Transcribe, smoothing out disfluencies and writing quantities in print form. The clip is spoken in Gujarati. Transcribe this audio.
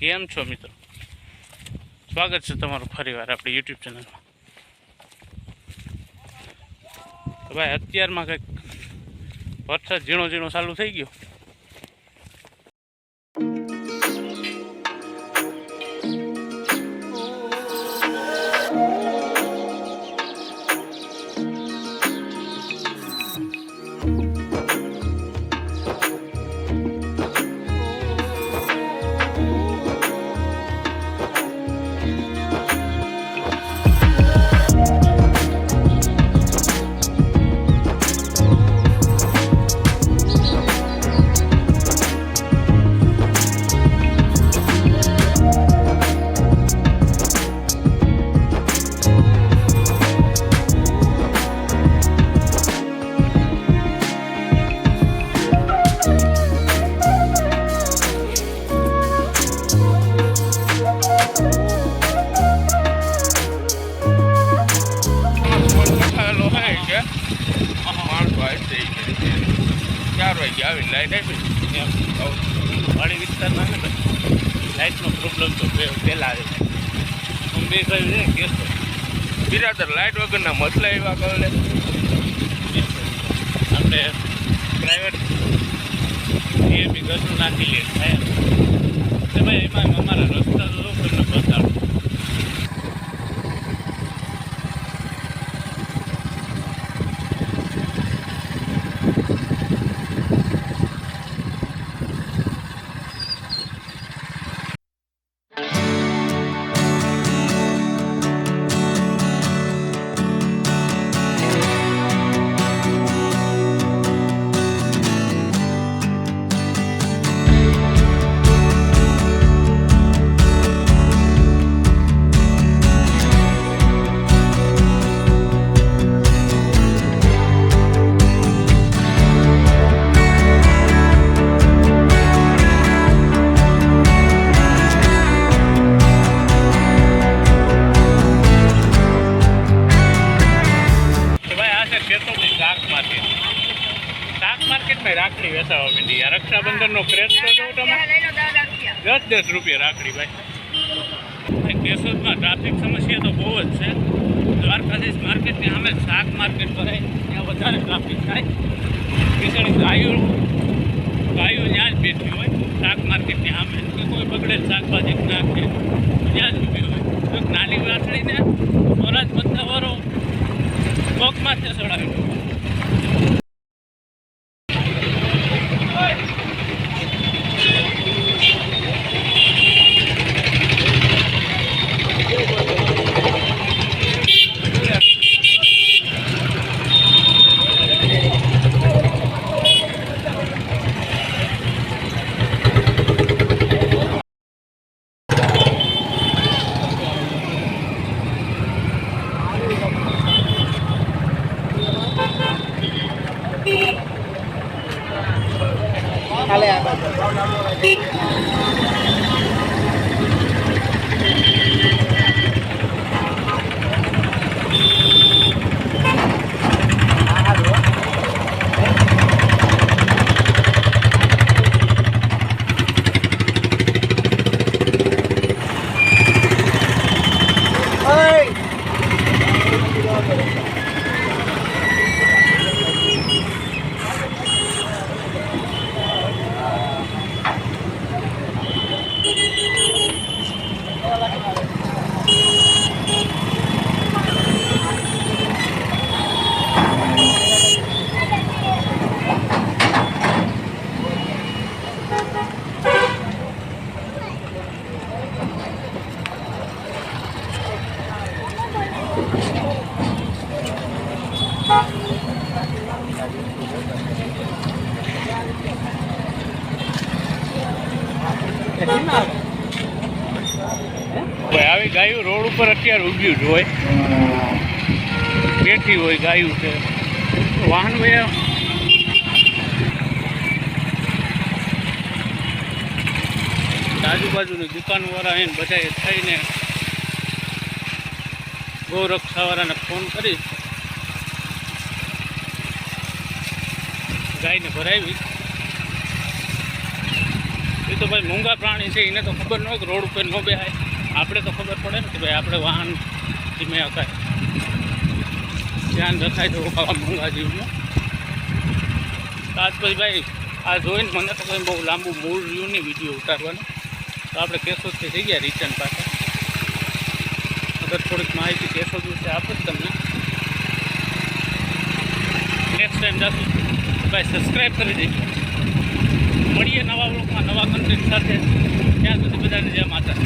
કેમ છો મિત્રો? સ્વાગત છે તમારું ફરીવાર આપણી યુટ્યુબ ચેનલમાં. તો ભાઈ અત્યારમાં કંઈક વરસાદ ઝીણો ઝીણો ચાલુ થઈ ગયો. લાઈટ આપી વાડી વિસ્તારમાં ને લાઇટનો પ્રોબ્લેમ તો પહેલાં આવે છે. બે કહ્યું છે ગેસ બિરાદર લાઇટ વગરના મસલા એવા કરે આપણે પ્રાઇવેટ એ બી ઘરનું નાખી લે થાય ભાઈ. એમાં અમારા રસ્તા તો તમને બતાડું. શાક માર્કેટમાં રાખડી વેચાવા માંડી. આ રક્ષાબંધનનો ક્રેઝ તો જોઉં તમે 10-10 રૂપિયા રાખડી ભાઈ. કેશોદમાં ટ્રાફિક સમસ્યા તો બહુ જ છે. દ્વારકાધીશ માર્કેટની સામે શાક માર્કેટ ભરાય ત્યાં વધારે ટ્રાફિક થાય. બિચારી ગાયો ત્યાં જ બેઠી હોય શાક માર્કેટની સામે. કોઈ બગડેલ શાકભાજી નાખે ત્યાં જ ઊભી હોય. તો નાની વાછડીને સ્વરાજ બધાવાળો પગમાં જ ચડાવી દો. આવી ગાયું રોડ ઉપર અત્યારે ઊભ્યું જ હોય, બેઠી હોય ગાયું છે. વાહન વયા આજુબાજુની દુકાનવાળા એને બધાએ થઈને ગૌરક્ષાવાળાને ફોન કરી ગાયને ભરાવી. તો ભાઈ મૂંગા પ્રાણી છે, એને તો ખબર ન હોય કે રોડ ઉપર ન બેહાય. આપણે તો ખબર પડે ને કે ભાઈ આપણે વાહન ધીમે હકાય, ધ્યાન રખાય તો આવા મૂંગા જીવનું. તો આજ પછી ભાઈ આ જોઈને મને તો કંઈ બહુ લાંબુ મૂળ રહ્યું નહીં વિડીયો ઉતારવાનું. તો આપણે કેશોદથી થઈ ગયા રિટર્ન પાછા. અગર થોડીક માહિતી કેશોદ વિશે આપું જ તમને. નેક્સ્ટ ટાઈમ જાશું ભાઈ સબસ્ક્રાઈબ કરી દેજો. મળીએ નવા બ્લોગમાં નવા કન્ટેન્ટ સાથે. ત્યાં સુધી બધાને જય માતા.